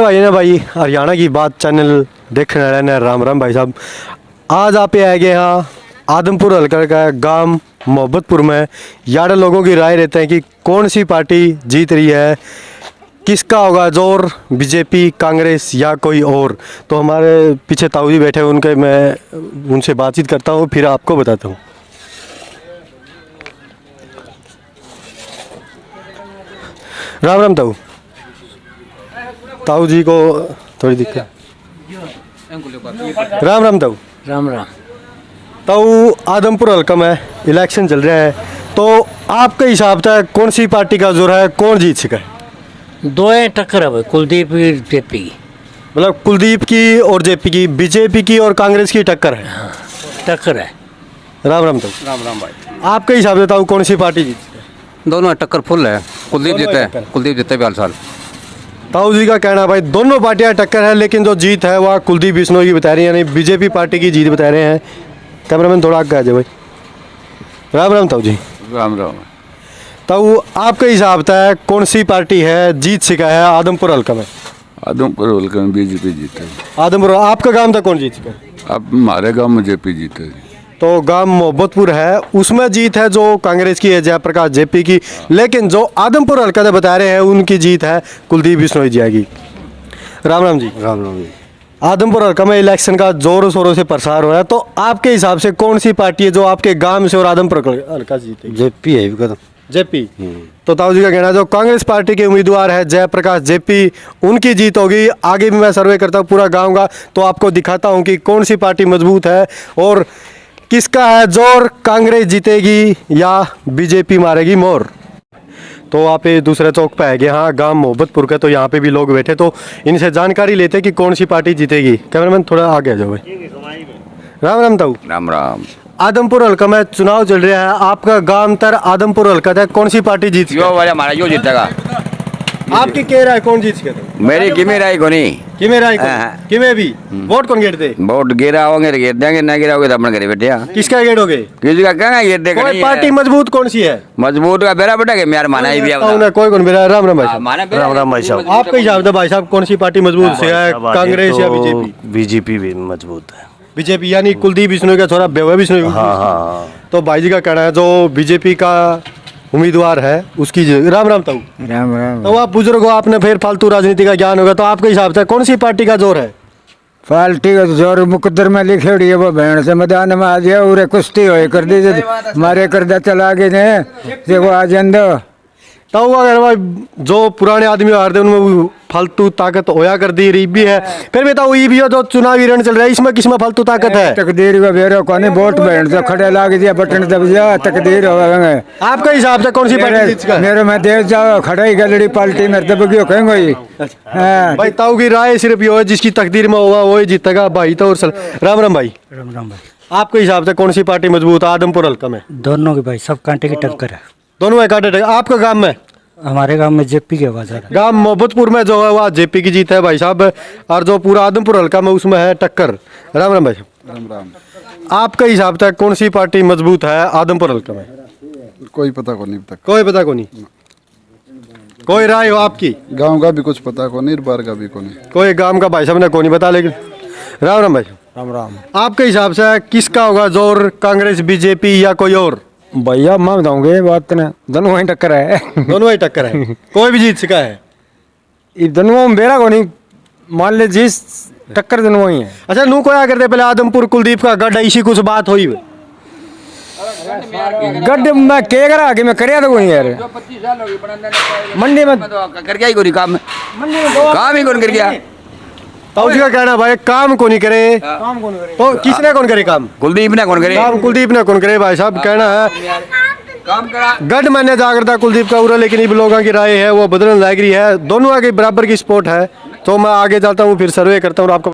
भाई ना भाई हरियाणा की बात चैनल देखने रहने राम राम भाई साहब। आज आप आए गए यहाँ आदमपुर हल्का का गांव मोहब्बतपुर में। यार लोगों की राय रहते हैं कि कौन सी पार्टी जीत रही है, किसका होगा जोर, बीजेपी, कांग्रेस या कोई और। तो हमारे पीछे ताऊ जी बैठे हैं, उनके मैं उनसे बातचीत करता हूँ फिर आपको बताता हूँ। राम राम ताऊ। ताऊ जी को थोड़ी दिक्कत। राम राम ताऊ। राम राम। ताऊ आदमपुर हल्का में इलेक्शन चल रहा है, तो आपके हिसाब से कौन सी पार्टी का जोर है, कौन जीत सका है? दो टक्कर है भाई, कुलदीप जेपी की। मतलब कुलदीप की और जेपी की, बीजेपी की और कांग्रेस की टक्कर है। हाँ, टक्कर है। राम राम ताऊ। राम राम भाई। आपके हिसाब से ताऊ कौन सी पार्टी जीत सका है? दोनों टक्कर फुल है। कुलदीप जीते भी हर साल। ताऊ जी का कहना भाई दोनों पार्टियां टक्कर है, लेकिन जो जीत है वह कुलदीप बिश्नोई की बता रही है, यानी बीजेपी पार्टी की जीत बता रहे हैं। कैमरामैन थोड़ा आगे आ जाए भाई। राम राम ताऊ जी। राम राम। ताऊ आपके हिसाब से कौन सी पार्टी है जीत सका है आदमपुर हल्का में? आदमपुर हल्का में बीजेपी जीते। आदमपुर आपका गांव था कौन जीत सका है? अब हमारे गांव में जेपी जीते। तो गांव मोहब्बतपुर है, उसमें जीत है जो कांग्रेस की है, जयप्रकाश जेपी की। लेकिन जो आदमपुर हल्का से बता रहे हैं उनकी जीत है कुलदीप बिश्नोई जी की। राम राम जी। राम राम जी। आदमपुर हल्का में इलेक्शन का जोरों शोरों से प्रसार हो रहा है, तो आपके हिसाब से कौन सी पार्टी है जो आपके गांव से और आदमपुर हल्का से जीतेगी? जेपी है कदम। जेपी। तो ताऊ जी का कहना है जो कांग्रेस पार्टी के उम्मीदवार है जयप्रकाश जेपी, उनकी जीत होगी। आगे भी मैं सर्वे करता हूँ पूरा गांव का, तो आपको दिखाता हूँ कि कौन सी पार्टी मजबूत है और किसका है जोर, कांग्रेस जीतेगी या बीजेपी मारेगी मोर। तो आप ये दूसरे चौक पे आएंगे, हाँ गांव मोहब्बतपुर का, तो यहाँ पे भी लोग बैठे, तो इनसे जानकारी लेते कि कौन सी पार्टी जीतेगी। कैमरामैन थोड़ा आगे आ जाओ भाई। राम राम ताऊ। राम राम। आदमपुर हल्का में चुनाव चल रहा है, आपका गांव तर आदमपुर हल्का था, कौन सी पार्टी जीत यो वाला हमारा यो जीतेगा। आपकी कह रहा है कौन जीत गया? मेरी किमे राय को नहीं। किमे राय को? किमे भी वोट कौन गिरते? वोट गिरा होंगे तो गिर देंगे, ना गिरा होगे तो अपने घरे बैठे। किसका गेटोगे? किसी का कहना गिर देगा। कोई पार्टी मजबूत कौन सी है? मजबूत का बेरा बेटा के मेरा माना ही भी कोई कौन बेरा? राम राम भाई साहब। राम राम भाई साहब। आपके हिसाब से भाई साहब कौन सी पार्टी मजबूत से है, कांग्रेस या बीजेपी? बीजेपी भी मजबूत है। बीजेपी यानी कुलदीप बिश्नोई का थोड़ा बेवा बिश्नोई। हाँ हाँ। तो भाई जी का कहना है जो बीजेपी का उम्मीदवार है उसकी। राम राम ताऊ। राम राम। तो आप बुजुर्ग हो, आपने फिर फालतू राजनीति का ज्ञान होगा, तो आपके हिसाब से कौन सी पार्टी का जोर है? पार्टी का जोर मुकद्दर में लिखे हुई है, वो बहन से मैदान में आ गया और कुश्ती हो कर दी मारे कर दे चला गए देखो आज अंदर। तो अगर भाई जो पुराने आदमी हारते उनमें फालतू ताकत होया कर दी रही भी है, फिर बताओ ये भी हो जो चुनावी रण चल रहा है, इसमें किसमें फालतू ताकत है? तकदीर का बेरो कोनी वोट बहन से खड़े लाग दिया बटन दब जा तकदीर हो गए। आपके हिसाब से कौन सी पार्टी जीत सका? मेरे में देख जाओ खड़ा ही गलड़ी पार्टी में दब गयो कहेंगे। हाँ भाई ताऊ की राय सिर्फ ये है जिसकी तकदीर में होगा वही जीतेगा भाई। तो और राम राम भाई। राम राम भाई। आपके हिसाब से कौन सी पार्टी मजबूत है आदमपुर हल्का में? दोनों की भाई सब कांटे की टक्कर है। दोनों में कांटे टक्कर। आपका गांव में? हमारे गांव में जेपी की आवाज है। गांव मोहब्बतपुर में जो है वह जेपी की जीत है भाई साहब, और जो पूरा आदमपुर हल्का में उसमें है टक्कर। राम राम भाई साहब। राम राम। आपके हिसाब से कौन सी पार्टी मजबूत है आदमपुर हल्का में? कोई पता को नहीं तक। कोई पता को नहीं। कोई राय हो आपकी? गांव का भी कुछ पता को नहीं, बाहर का भी को नहीं। कोई गांव का भाई साहब ने को नहीं बता। लेकिन राम राम भाई साहब। राम राम। आपके हिसाब से किसका होगा जोर, कांग्रेस, बीजेपी या कोई और? भैया मैं बताऊंगे बात ना, दोनों वहीं टक्कर है। दोनों ही टक्कर है, कोई भी जीत सका है। ये दोनों में बेरा को नहीं मान ले जिस टक्कर दोनों ही है। अच्छा नू कोया करते पहले आदमपुर कुलदीप का गढ़ इसी कुछ बात हुई? गड्ढे में के करा कि मैं करया तो कोई यार मंडी में कर गया ही कोई काम काम ही कौन कर गया। ताऊ जी का कहना भाई काम को नहीं करे, तो किसने कौन करे काम? कुलदीप ने कौन करे? काम कुलदीप ने कौन करे भाई साहब। कहना है काम करा गढ़ मैंने जागरता कुलदीप का उरा, लेकिन इन लोगों की राय है वो बदलने लग रही है। दोनों आगे बराबर की स्पोर्ट है, तो मैं आगे जाता हूँ फिर सर्वे करता हूँ आपको।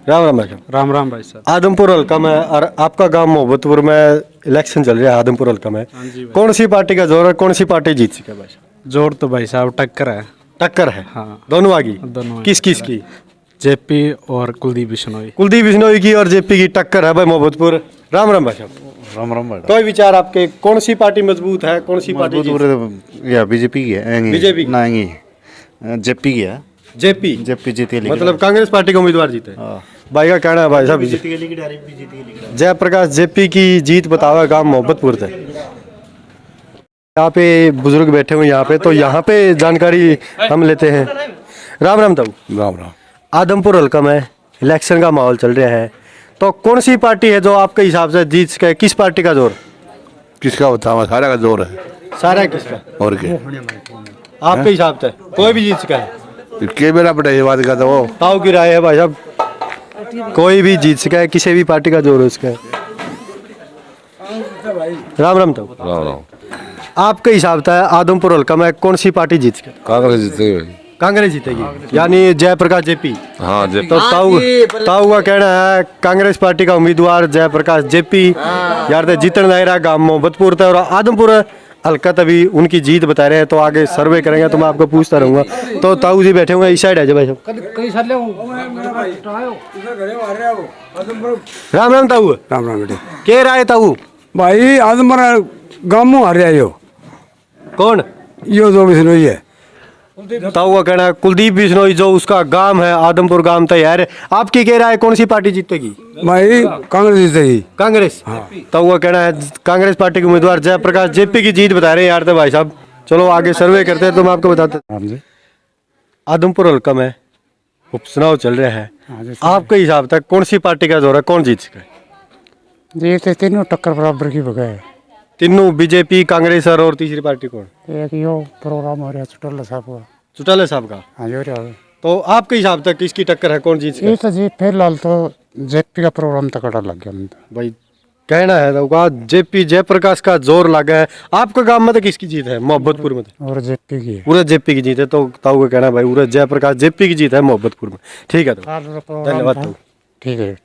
राम राम भाई साहब। राम राम भाई साहब। आदमपुर हल्का में और आपका गांव मोहब्बतपुर में इलेक्शन चल रहा है आदमपुर हल्का में, कौन सी पार्टी का जोर है, कौन सी पार्टी जीत सके भाई साहब? जोर तो भाई साहब टक्कर है। टक्कर है? हाँ। दोनों आगी? दोनों किस किस की? जेपी और कुलदीप बिश्नोई। कुलदीप बिश्नोई की और जेपी की टक्कर है भाई मोहब्बतपुर। राम राम भाई साहब। राम राम भाई। कोई विचार आपके, कौन सी पार्टी मजबूत है, कौन सी पार्टी? या बीजेपी की है। बीजेपी की? ना जेपी की है। जेपी जेपी जीतेगी मतलब कांग्रेस पार्टी का उम्मीदवार जीते भाई का कहना है भाई साहब जयप्रकाश जेपी की जीत बताओ गांव मोहब्बतपुर से। यहाँ पे बुजुर्ग बैठे हुए यहाँ पे, तो यहाँ पे जानकारी हम लेते हैं। राम राम तब राम राम। आदमपुर हल्का में इलेक्शन का माहौल चल रहा है, तो कौन सी पार्टी है जो आपके हिसाब से जीत सके? किस पार्टी का जोर? किसका बतावा, सारा का जोर है सारा किसका और क्या आपके हिसाब से? कोई भी जीत सका है? के मेरा बड़ा ये बात का तो वो ताऊ की राय है भाई साहब, कोई भी जीत सका है, किसी भी पार्टी का जोर है उसका। राम राम तब राम राम। आपके हिसाब से आदमपुर हल्का में कौन सी पार्टी जीत सके? कांग्रेस जीतेगी। कांग्रेस जीतेगी यानी जयप्रकाश जेपी। हाँ जी। तो ताऊ का कहना है कांग्रेस पार्टी का उम्मीदवार जयप्रकाश जेपी यार ते जीतन दायरा गांव मोहब्बतपुर था और आदमपुर हल्का तभी उनकी जीत बता रहे हैं। तो आगे सर्वे करेंगे तो मैं आपको पूछता रहूंगा। तो ताऊ जी बैठे हुए इस साइड है भाई साहब। राम राम ताऊ। राम राम बेटे। के राय ताऊ? भाई आज हमारा गाँव आ रहा है कौन? यो जो बिश्नोई है। ताऊ का कहना है कुलदीप बिश्नोई, जो उसका गांव है आदमपुर गांव तैयार है। आपकी कह रहा है कौन सी पार्टी जीतेगी? भाई कांग्रेस जीतेगी। कांग्रेस। ताऊ का कहना है कांग्रेस पार्टी के उम्मीदवार जयप्रकाश जेपी की जीत बता रहे हैं यार तो भाई साहब। चलो आगे सर्वे करते हैं तो मैं आपको बताता हूँ। आदमपुर हल्का में उपचुनाव चल रहा है, आपके हिसाब तक कौन सी पार्टी का जोर है, कौन जीत सके? ये तो तीनों टक्कर बराबर की बगैर तीनों बीजेपी, कांग्रेस और तीसरी पार्टी कौन? एक यो प्रोग्राम हो रहा है चुटल्ला साहब का। चौटाला साहब का। हाँ जी हो रहा है। तो आपके हिसाब तक किसकी टक्कर है, कौन जीत सके? ये तो जी फिलहाल तो जेपी का प्रोग्राम तक लग गया मुझे। भाई कहना है तो जेपी जयप्रकाश का जोर लगा है। आपका गांव में तो किसकी जीत है? मोहब्बतपुर में और जेपी की पूरा जेपी की जीत है। तो ताऊ का कहना है भाई पूरा जयप्रकाश जेपी की जीत है मोहब्बतपुर में। ठीक है तो धन्यवाद ताऊ। ठीक है।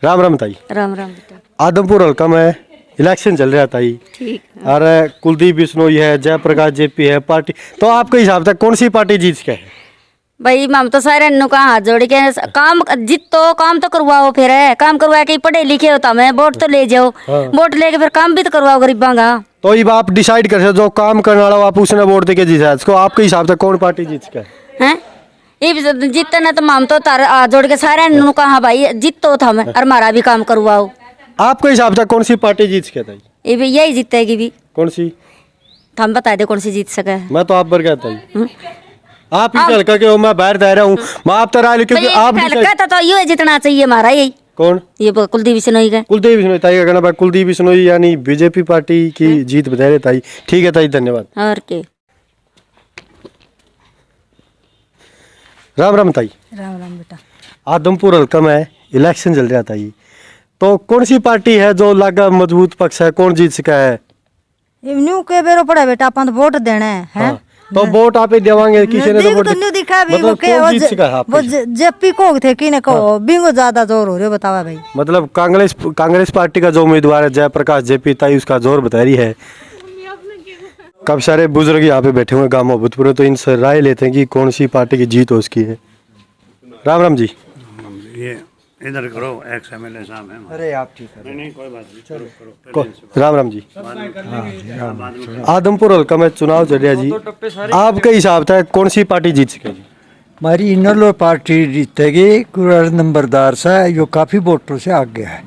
राम राम ताई। राम राम बेटा। आदमपुर हल्का में इलेक्शन चल रहा ताई। ठीक है। अरे कुलदीप बिश्नोई है, जयप्रकाश जेपी है पार्टी, तो आपके हिसाब से कौन सी पार्टी जीत के है? भाई हम तो सारे नु का हाथ जोड़ के काम जितो काम तो करवाओ, फिर है काम करवा के पढ़े लिखे होता मैं वोट तो ले जाओ। वोट लेके फिर काम भी तो करवाओ गरीबा का। तो ये आप डिसाइड कर सकते जो काम करने वाला आप उसने वोट देके जीता है इसको। आपके हिसाब से कौन पार्टी जीत के है? ये जीतना तो हम तो तार हाथ जोड़ के सारे नु कहा भाई जीतो था मैं और हमारा भी काम करवाओ। आपके हिसाब से कौन सी पार्टी जीत के ताई? ये भी यही जीतेगी भी। कौन सी? हम बता दे कौन सी जीत सके। मैं तो आप पर कहता हूँ आप ही हल्का के हो, मैं बाहर रह रहा हूँ, मैं आप तो राय क्योंकि आप कहता तो ये जितना चाहिए हमारा यही। कौन? ये कुलदीप बिश्नोई का। कुलदीप बिश्नोई ताई का कहना भाई कुलदीप बिश्नोई यानी बीजेपी पार्टी की जीत बता रहे ताई। ठीक है ताई धन्यवाद। और के राम राम ताई। राम राम बेटा। आदमपुर हल्का में इलेक्शन चल रहा था ये, तो कौन सी पार्टी है जो लगा मजबूत पक्ष है, कौन जीत सका है? न्यू के बेरो पड़ा बेटा अपन वोट देना है हैं? तो वोट आप ही देवांगे किसी ने तो वोट न्यू दिखा भी मतलब कौन जीत सका है वो आपके? जेपी को थे कि ने कहो बिंगो ज्यादा जोर हो रहे बतावा भाई। मतलब कांग्रेस पार्टी का जो उम्मीदवार है जयप्रकाश जेपी ताई उसका जोर बता रही है। काफी सारे बुजुर्ग यहाँ पे बैठे हुए गाँव मोहब्बतपुर, तो इनसे राय लेते हैं कि कौन सी पार्टी की जीत हो उसकी है। राम राम जी। ये इधर करो एक्स एमएलए साहब हैं। अरे आप ठीक है। नहीं कोई बात नहीं, करो राम राम जी। आदमपुर हल्का में चुनाव चल रहा है जी, आपके हिसाब से कौन सी पार्टी जीत सकेगी? हमारी इनलो पार्टी जीतेगी। कुरार नंबरदार सा यो काफी वोटों से आगे है।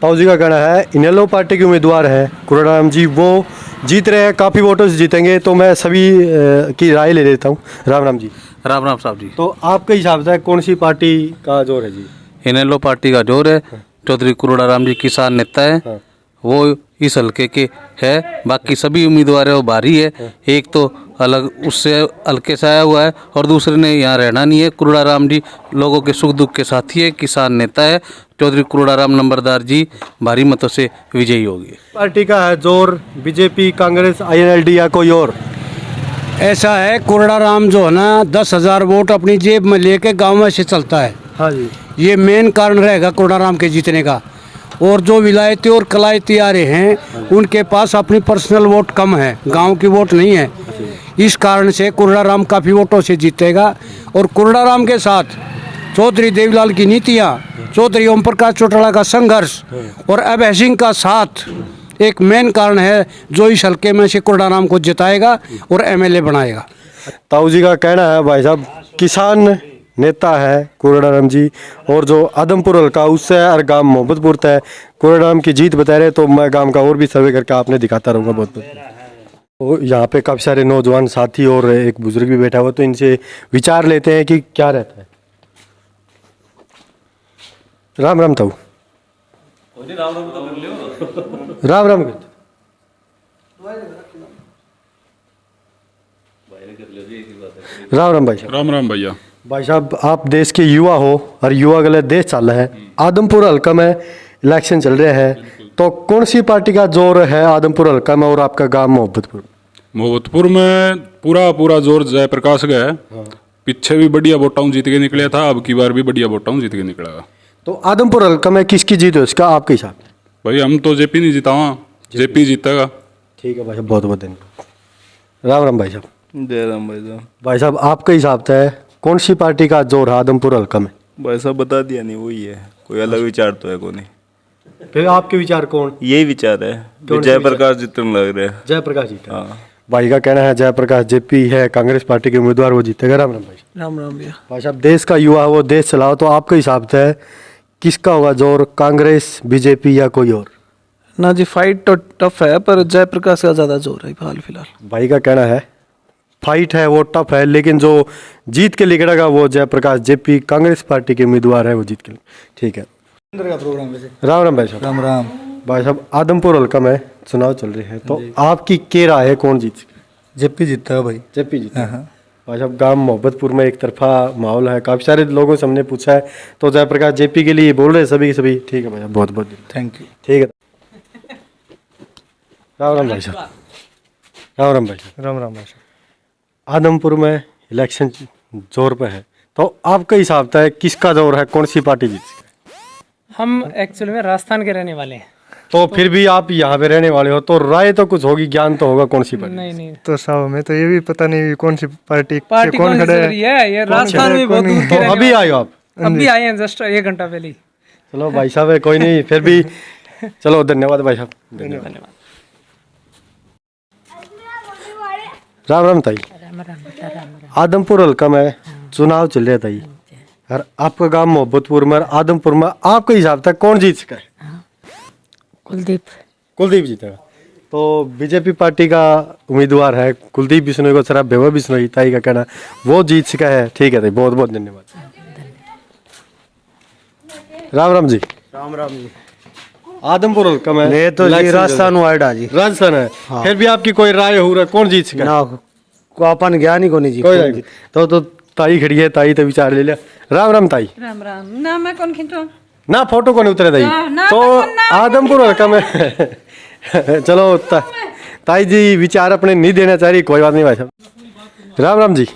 ताऊ जी का कहना है इनेलो पार्टी के उम्मीदवार है कुराराम जी, वो जीत रहे हैं, काफी वोटों से जीतेंगे। तो मैं सभी की राय ले लेता हूँ। राम राम जी। राम राम साहब जी। तो आपके हिसाब से कौन सी पार्टी का जोर है जी? इनेलो पार्टी का जोर है। चौधरी कुरोड़ाराम जी किसान नेता है, वो इस हल्के के है। बाकी सभी उम्मीदवार है वो भारी है। एक तो अलग उससे हल्के से आया हुआ है और दूसरे ने यहाँ रहना नहीं है। कुरोड़ाराम जी लोगों के सुख दुख के साथी है, किसान नेता है। चौधरी कुरोड़ाराम नंबरदार जी भारी मतों से विजयी होगी। पार्टी का है जोर बीजेपी, कांग्रेस, आईएनएलडी या कोई और? ऐसा है कुरोड़ाराम जो है ना 10,000 वोट अपनी जेब में लेके गांव में से चलता है। हाँ जी। ये मेन कारण रहेगा कुरोड़ाराम के जीतने का। और जो विलायती और कलायती आ रहे हैं उनके पास अपनी पर्सनल वोट कम है, गांव की वोट नहीं है। इस कारण से कुरोड़ाराम काफ़ी वोटों से जीतेगा। और कुरोड़ाराम के साथ चौधरी देवीलाल की नीतियाँ, चौधरी ओम प्रकाश चौटाला का संघर्ष और अभय सिंह का साथ एक मेन कारण है जो इस हल्के में से कुरोड़ाराम को जिताएगा और एमएलए बनाएगा। ताऊ जी का कहना है भाई साहब किसान नेता है कोरडाराम जी, और जो आदमपुर हल्का उससे और गांव मोहब्बतपुर तय कोरडाराम की जीत बता रहे, तो मैं गांव का और भी सर्वे करके आपने दिखाता रहूँगा बहुत बहुत। तो यहाँ पे काफ़ी सारे नौजवान साथी और एक बुजुर्ग भी बैठा हुआ, तो इनसे विचार लेते हैं कि क्या रहता है। राम राम ताऊ। राम राम। राम राम भाई साहब। राम राम भैया। भाई साहब आप देश के युवा हो और युवा गलत देश चल रहा है, आदमपुर हल्का में इलेक्शन चल रहे हैं, तो कौन सी पार्टी का जोर है आदमपुर हल्का में और आपका गांव मोहब्बतपुर? मोहब्बतपुर में पूरा जोर जयप्रकाश का है। पीछे भी बढ़िया वोटाऊं जीत के निकले था, अब की बार भी बढ़िया वोटाऊं जीत के निकलेगा। तो आदमपुर हल्का में किसकी जीत है उसका आपके हिसाब से? भाई हम तो जेपी नहीं जीता हुआ, जेपी जीतेगा। ठीक है भाई साहब, बहुत बहुत धन्यवाद। राम राम भाई साहब। जय राम भाई साहब। भाई साहब आपके हिसाब से कौन सी पार्टी का जोर है आदमपुर हल्का में? भाई साहब बता दिया नहीं, वही है, कोई अलग विचार तो है को नहीं। फिर आपके विचार कौन? यही विचार है, जयप्रकाश जीतने लग रहे हैं। जयप्रकाश जी। हाँ भाई का कहना है जयप्रकाश जेपी है कांग्रेस पार्टी के उम्मीदवार, वो जीतेगा। राम राम भाई। राम राम भैया। भाई साहब देश का युवा है वो देश चलाओ, तो आपके हिसाब से किसका होगा जोर, कांग्रेस बीजेपी या कोई और? ना जी फाइट तो टफ है, पर जयप्रकाश का ज़्यादा जोर है हाल फिलहाल। भाई का कहना है फाइट है वो टफ है, लेकिन जो जीत के लिखेगा वो जयप्रकाश जेपी कांग्रेस पार्टी के उम्मीदवार है, वो जीत के। ठीक है। राम राम भाई साहब। राम राम। भाई साहब आदमपुर हल्का में चुनाव चल रहे हैं, तो आपकी क्या राय है कौन जीत? जेपी जीतता है भाई। जेपी जीत। भाई साहब गांव मोहब्बतपुर में एक तरफा माहौल है, काफ़ी सारे लोगों से हमने पूछा है, तो जयप्रकाश जेपी के लिए बोल रहे हैं सभी के सभी। ठीक है भाई साहब, बहुत बहुत थैंक यू। ठीक है। राम राम भाई साहब। राम राम भाई साहब। राम राम भाई साहब। आदमपुर में इलेक्शन जोर पे है, तो आपके हिसाब से किसका जोर है, कौन सी पार्टी जीत सकती है? हम एक्चुअल में राजस्थान के रहने वाले हैं, तो फिर भी आप यहाँ पे रहने वाले हो, तो राय तो कुछ होगी, ज्ञान तो होगा कौन सी पार्टी? नहीं तो साहब हमें तो ये भी पता नहीं कौन सी पार्टी पार्टी कौन खड़े है, ये राजस्थान में बहुत दूर तो अभी आए हो आप? अभी आए हैं जस्ट 1 घंटा पहले ही। चलो भाई साहब है, कोई नहीं, फिर भी चलो धन्यवाद भाई साहब। धन्यवाद। राम राम ताई। आदमपुर हल्का में चुनाव चल रहा था ये, और आपका गांव मोहब्बतपुर में, आदमपुर में आपके हिसाब से कौन जीत सका है? कुलदीप जीतेगा। तो बीजेपी पार्टी का उम्मीदवार है कुलदीप बिश्नोई को, सर बेवा बिश्नोई ताई का कहना वो जीत सका है। ठीक है ताई, बहुत बहुत धन्यवाद। राम राम जी। राम राम जी। आदमपुर हल्का में मैं तो जी राजस्थान वाइडा जी। राजस्थान है। हाँ। फिर भी आपकी कोई राय हो रहा है कौन जीत सका? ना को अपन ज्ञान ही को नहीं जी। कोई राय नहीं। तो ताई खड़ी है, ताई तो विचार ले लिया। राम राम ताई। राम राम। ना मैं कौन खींचो ना फोटो कौन उतरे ताई? ना, तो ना, आदमपुर हल्का में चलो ताई जी विचार अपने नहीं देना चाह रही, कोई बात नहीं भाई साहब। राम राम जी।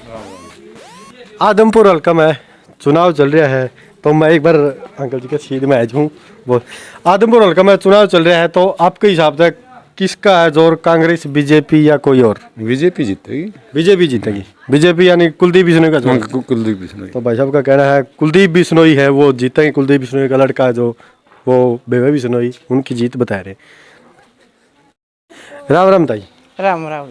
आदमपुर हल्का में चुनाव चल रहा है, तो मैं एक बार अंकल जी के सीध में आ जाऊँ। वो आदमपुर हल्का में चुनाव चल रहा है, तो आपके हिसाब से किसका है जोर, कांग्रेस बीजेपी या कोई और? बीजेपी जीतेगी। बीजेपी जीतेगी। बीजेपी यानी कुलदीप बिश्नोई का जोर? कुलदीप बिश्नोई। तो भाई साहब का कहना है कुलदीप बिश्नोई है वो जीतेंगे। कुलदीप बिश्नोई का लड़का है जो वो बेवा बिश्नोई, उनकी जीत बता रहे। राम राम ताई। राम राम।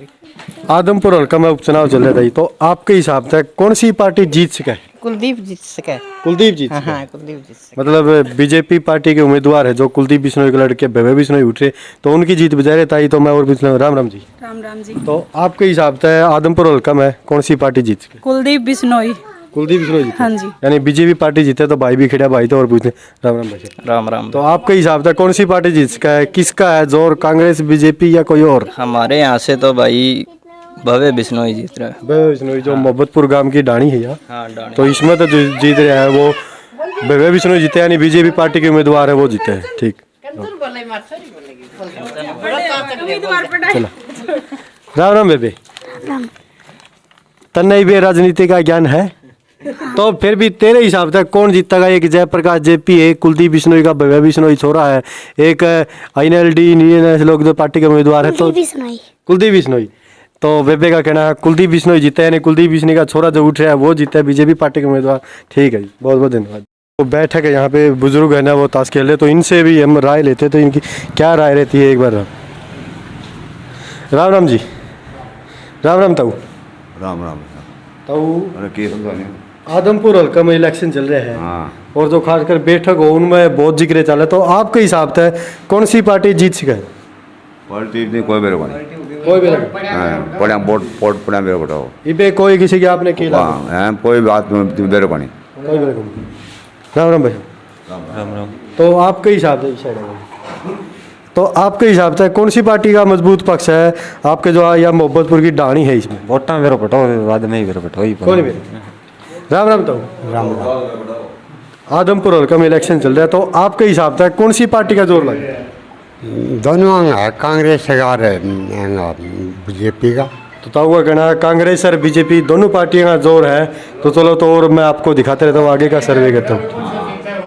आदमपुर हल्का में उपचुनाव चल रहा था, तो आपके हिसाब से कौन सी पार्टी जीत सका है? कुलदीप जीत सके। कुलदीप जीत सका है। हाँ कुलदीप जीत सके। मतलब बीजेपी पार्टी के उम्मीदवार है जो कुलदीप बिश्नोई के लड़के बेवा बिश्नोई उठे, तो उनकी जीत बजा रहे ताई। तो मैं और बिश्नोई। राम राम जी। राम राम जी। तो आपके हिसाब से आदमपुर हल्का में कौन सी पार्टी जीत सके? कुलदीप बिश्नोई। कुलदीप बिश्नोई जीते। हाँ जी। यानी बीजेपी पार्टी जीते, तो भाई भी खड़ा, भाई तो और पूछते। राम राम भाई। राम राम। तो आपके हिसाब से कौन सी पार्टी जीत सका है, किसका है जोर, कांग्रेस बीजेपी या कोई और? हमारे यहाँ से तो भाई भव्य बिश्नोई जीत रहा है। भव्य बिश्नोई जो मोहब्बतपुर गांव की डाणी है यहाँ, हाँ डाणी। तो इसमें तो जो जीत रहा है वो भव्य बिश्नोई जीते, यानी बीजेपी पार्टी के उम्मीदवार है वो जीते हैं। ठीक। चलो राम राम बेबे। तन्ने भी राजनीति का ज्ञान है, तो फिर भी तेरे हिसाब से कौन जीतेगा? एक जयप्रकाश जेपी है, कुलदीप बिश्नोई का भव्य बिश्नोई छोरा है, एक INLD इंडियन लोक जो पार्टी के उम्मीदवार है, तो कुलदीप बिश्नोई। तो बेबे का कहना है कुलदीप बिश्नोई जीते, यानी कुलदीप बिश्नोई का छोरा जो उठ रहा है वो जीता है, बीजेपी पार्टी के उम्मीदवार। ठीक है जी, बहुत बहुत धन्यवाद। तो बैठक है यहाँ पे, बुजुर्ग है ना वो ताश खेल रहे, तो इनसे भी हम राय लेते, तो इनकी क्या राय रहती है एक बार। राम राम जी। राम राम ताऊ। राम राम। तो आदमपुर हल्का में इलेक्शन चल रहे हैं और जो खासकर बैठक हो उनमें बहुत जिक्र चल रहा है, तो आपके हिसाब से कौन सी पार्टी जीत सके? पार्टी नहीं कोई बेरो बने कोई भी पड़ा वोट पड़ा बेरो बताओ इबे कोई किसी की आपने की कोई बात बेरो बने कोई भी राम राम भाई राम राम। तो आपके हिसाब से तो आपके हिसाब से कौन सी पार्टी का मजबूत पक्ष है आपके जो या मोहब्बतपुर की डाणी है इसमें? वोटा मेरे पटो बाद में ही मेरे पटो ही कौन भी राम राम। तो राम आदमपुर हल्का में इलेक्शन चल रहा है, तो आपके हिसाब से कौन सी पार्टी का जोर लगे? दोनों है, कांग्रेस और बीजेपी का। तो ताऊ का कहना है कांग्रेस और बीजेपी दोनों पार्टियों का जोर है। तो चलो, तो और मैं आपको दिखाते रहता हूँ, आगे का सर्वे करता हूँ।